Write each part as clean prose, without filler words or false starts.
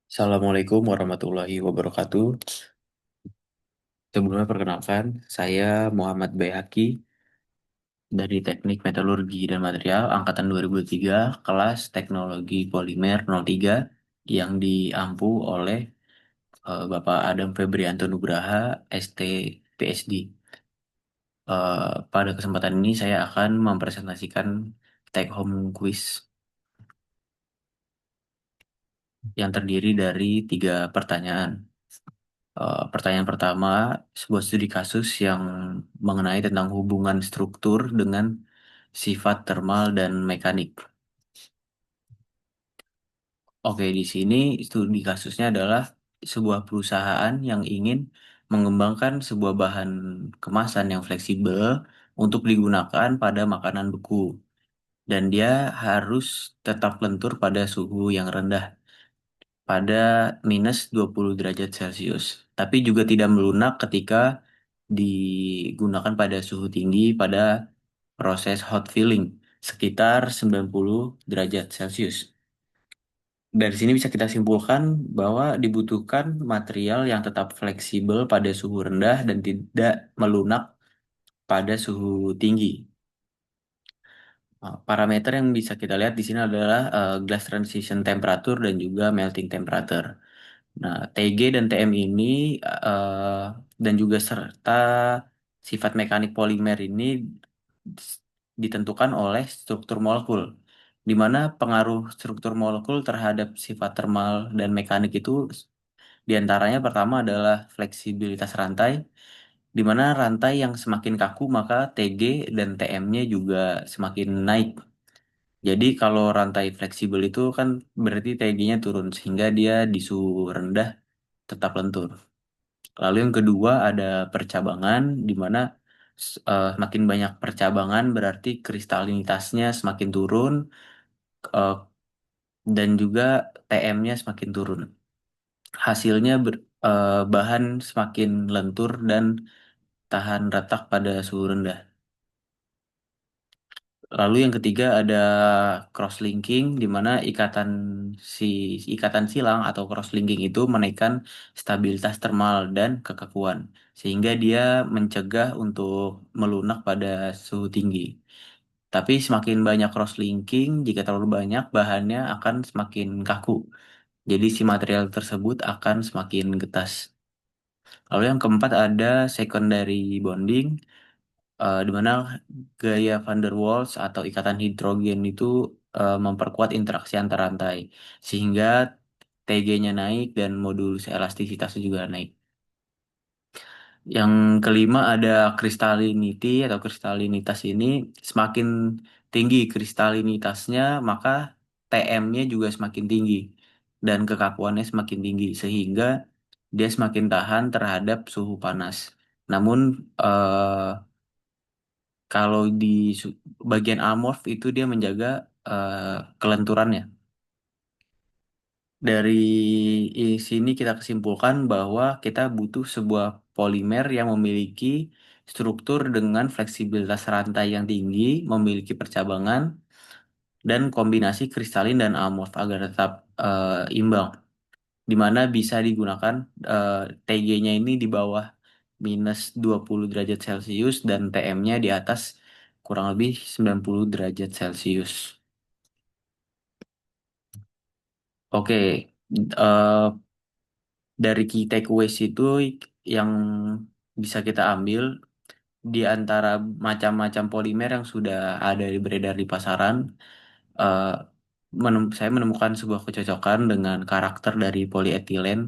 Assalamualaikum warahmatullahi wabarakatuh. Sebelumnya perkenalkan, saya Muhammad Bayhaki dari Teknik Metalurgi dan Material Angkatan 2003, kelas Teknologi Polimer 03 yang diampu oleh Bapak Adam Febrianto Nugraha, ST PSD. Pada kesempatan ini saya akan mempresentasikan take home quiz yang terdiri dari tiga pertanyaan. Pertanyaan pertama, sebuah studi kasus yang mengenai tentang hubungan struktur dengan sifat termal dan mekanik. Oke, di sini studi kasusnya adalah sebuah perusahaan yang ingin mengembangkan sebuah bahan kemasan yang fleksibel untuk digunakan pada makanan beku. Dan dia harus tetap lentur pada suhu yang rendah, pada minus 20 derajat Celcius. Tapi juga tidak melunak ketika digunakan pada suhu tinggi pada proses hot filling sekitar 90 derajat Celcius. Dari sini bisa kita simpulkan bahwa dibutuhkan material yang tetap fleksibel pada suhu rendah dan tidak melunak pada suhu tinggi. Parameter yang bisa kita lihat di sini adalah glass transition temperature dan juga melting temperature. Nah, TG dan TM ini eh, dan juga serta sifat mekanik polimer ini ditentukan oleh struktur molekul, di mana pengaruh struktur molekul terhadap sifat termal dan mekanik itu diantaranya pertama adalah fleksibilitas rantai, di mana rantai yang semakin kaku maka TG dan TM-nya juga semakin naik. Jadi kalau rantai fleksibel itu kan berarti TG-nya turun sehingga dia di suhu rendah tetap lentur. Lalu yang kedua ada percabangan di mana semakin banyak percabangan berarti kristalinitasnya semakin turun, eh, dan juga TM-nya semakin turun. Hasilnya bahan semakin lentur dan tahan retak pada suhu rendah. Lalu yang ketiga ada cross-linking di mana si ikatan silang atau cross-linking itu menaikkan stabilitas termal dan kekakuan sehingga dia mencegah untuk melunak pada suhu tinggi. Tapi semakin banyak cross-linking, jika terlalu banyak bahannya akan semakin kaku. Jadi si material tersebut akan semakin getas. Lalu yang keempat ada secondary bonding, di mana gaya van der Waals atau ikatan hidrogen itu memperkuat interaksi antar rantai sehingga TG-nya naik dan modulus elastisitasnya juga naik. Yang kelima ada crystallinity atau kristalinitas ini semakin tinggi kristalinitasnya maka TM-nya juga semakin tinggi dan kekakuannya semakin tinggi sehingga dia semakin tahan terhadap suhu panas. Namun kalau di bagian amorf itu dia menjaga eh, kelenturannya. Dari sini kita kesimpulkan bahwa kita butuh sebuah polimer yang memiliki struktur dengan fleksibilitas rantai yang tinggi, memiliki percabangan, dan kombinasi kristalin dan amorf agar tetap imbang, di mana bisa digunakan TG-nya ini di bawah minus 20 derajat Celcius dan TM-nya di atas kurang lebih 90 derajat Celcius. Oke, eh, dari key takeaways itu yang bisa kita ambil di antara macam-macam polimer yang sudah ada beredar di pasaran, eh, saya menemukan sebuah kecocokan dengan karakter dari polyethylene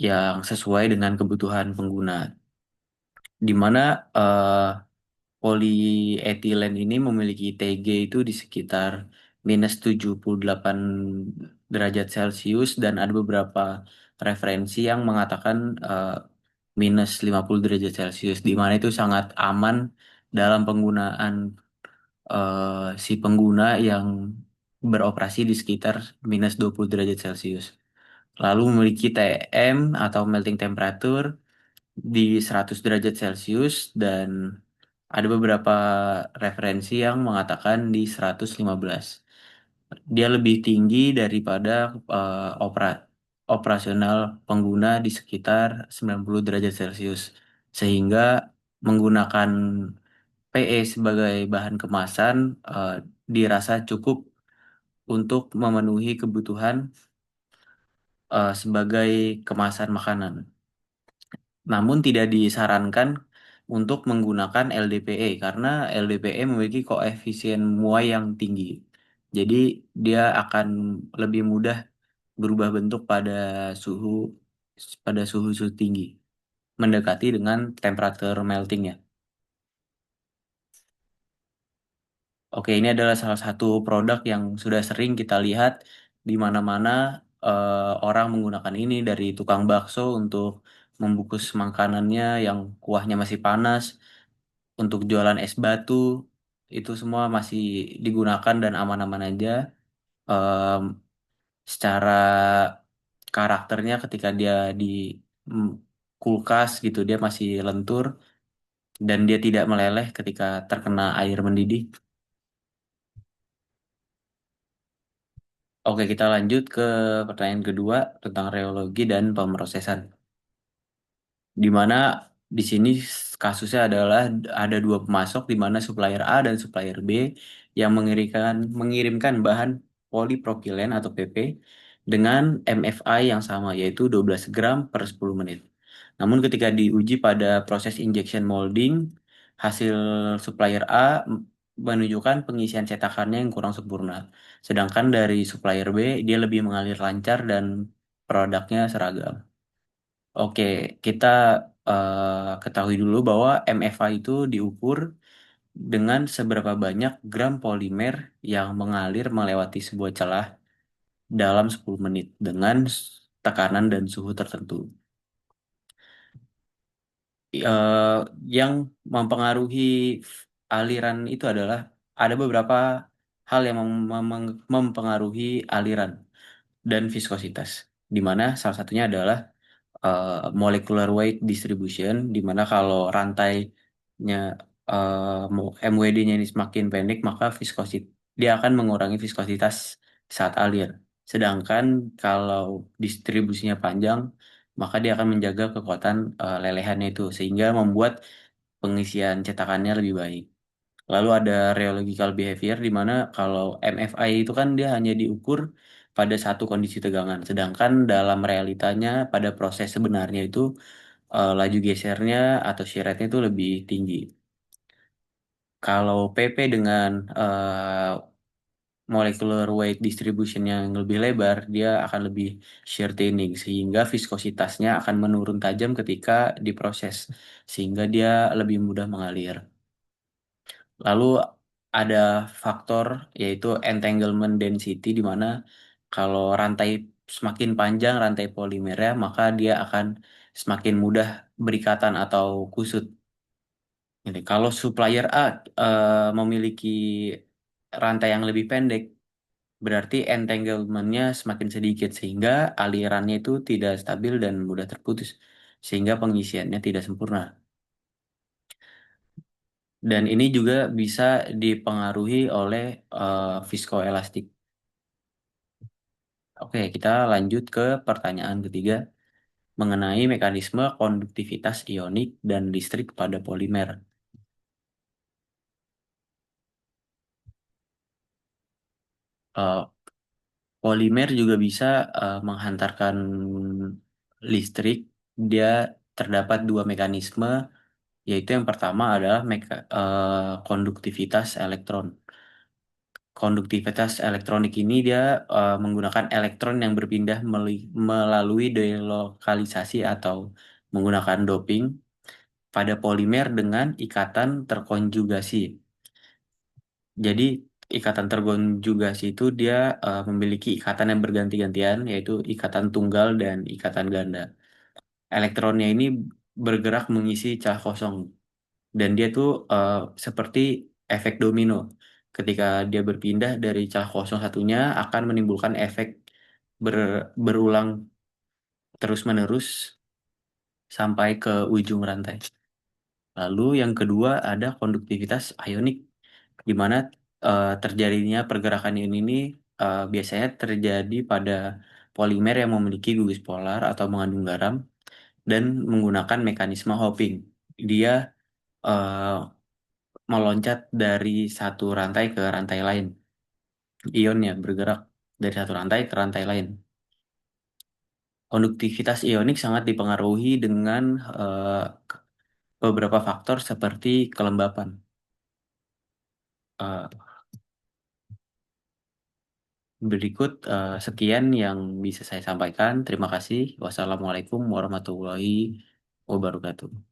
yang sesuai dengan kebutuhan pengguna, di mana polietilen ini memiliki TG itu di sekitar minus 78 derajat Celcius dan ada beberapa referensi yang mengatakan minus 50 derajat Celcius, di mana itu sangat aman dalam penggunaan si pengguna yang beroperasi di sekitar minus 20 derajat Celcius. Lalu memiliki TM atau melting temperature di 100 derajat Celcius dan ada beberapa referensi yang mengatakan di 115. Dia lebih tinggi daripada operasional pengguna di sekitar 90 derajat Celcius. Sehingga menggunakan PE sebagai bahan kemasan dirasa cukup untuk memenuhi kebutuhan sebagai kemasan makanan. Namun tidak disarankan untuk menggunakan LDPE karena LDPE memiliki koefisien muai yang tinggi. Jadi dia akan lebih mudah berubah bentuk suhu pada suhu tinggi, mendekati dengan temperatur meltingnya. Oke, ini adalah salah satu produk yang sudah sering kita lihat di mana-mana orang menggunakan ini dari tukang bakso untuk membungkus makanannya yang kuahnya masih panas, untuk jualan es batu, itu semua masih digunakan dan aman-aman aja. Em, Secara karakternya ketika dia di mm, kulkas gitu, dia masih lentur dan dia tidak meleleh ketika terkena air mendidih. Oke, kita lanjut ke pertanyaan kedua tentang reologi dan pemrosesan. Di mana di sini kasusnya adalah ada dua pemasok di mana supplier A dan supplier B yang mengirimkan bahan polipropilen atau PP dengan MFI yang sama yaitu 12 gram per 10 menit. Namun ketika diuji pada proses injection molding, hasil supplier A menunjukkan pengisian cetakannya yang kurang sempurna. Sedangkan dari supplier B, dia lebih mengalir lancar dan produknya seragam. Oke, kita ketahui dulu bahwa MFA itu diukur dengan seberapa banyak gram polimer yang mengalir melewati sebuah celah dalam 10 menit dengan tekanan dan suhu tertentu. Eh, yang mempengaruhi aliran itu adalah ada beberapa hal yang mempengaruhi aliran dan viskositas, di mana salah satunya adalah molecular weight distribution, di mana kalau rantainya MWD-nya ini semakin pendek, maka dia akan mengurangi viskositas saat alir. Sedangkan kalau distribusinya panjang, maka dia akan menjaga kekuatan lelehannya itu, sehingga membuat pengisian cetakannya lebih baik. Lalu ada rheological behavior di mana kalau MFI itu kan dia hanya diukur pada satu kondisi tegangan, sedangkan dalam realitanya pada proses sebenarnya itu laju gesernya atau shear rate-nya itu lebih tinggi. Kalau PP dengan molecular weight distribution yang lebih lebar, dia akan lebih shear thinning sehingga viskositasnya akan menurun tajam ketika diproses, sehingga dia lebih mudah mengalir. Lalu ada faktor yaitu entanglement density di mana kalau semakin panjang rantai polimernya maka dia akan semakin mudah berikatan atau kusut. Jadi, kalau supplier A memiliki rantai yang lebih pendek, berarti entanglementnya semakin sedikit sehingga alirannya itu tidak stabil dan mudah terputus, sehingga pengisiannya tidak sempurna. Dan ini juga bisa dipengaruhi oleh viskoelastik. Oke, kita lanjut ke pertanyaan ketiga mengenai mekanisme konduktivitas ionik dan listrik pada polimer. Eh, Polimer juga bisa menghantarkan listrik. Dia terdapat dua mekanisme, yaitu yang pertama adalah konduktivitas elektron. Konduktivitas elektronik ini dia menggunakan elektron yang berpindah melalui delokalisasi atau menggunakan doping pada polimer dengan ikatan terkonjugasi. Jadi ikatan terkonjugasi itu dia memiliki ikatan yang berganti-gantian, yaitu ikatan tunggal dan ikatan ganda. Elektronnya ini bergerak mengisi celah kosong dan dia tuh seperti efek domino. Ketika dia berpindah dari celah kosong satunya akan menimbulkan efek berulang terus-menerus sampai ke ujung rantai. Lalu yang kedua ada konduktivitas ionik, di mana terjadinya pergerakan ion ini biasanya terjadi pada polimer yang memiliki gugus polar atau mengandung garam dan menggunakan mekanisme hopping. Dia eh, meloncat dari satu rantai ke rantai lain. Ionnya bergerak dari satu rantai ke rantai lain. Konduktivitas ionik sangat dipengaruhi dengan beberapa faktor seperti kelembapan. Eh, Berikut sekian yang bisa saya sampaikan. Terima kasih. Wassalamualaikum warahmatullahi wabarakatuh.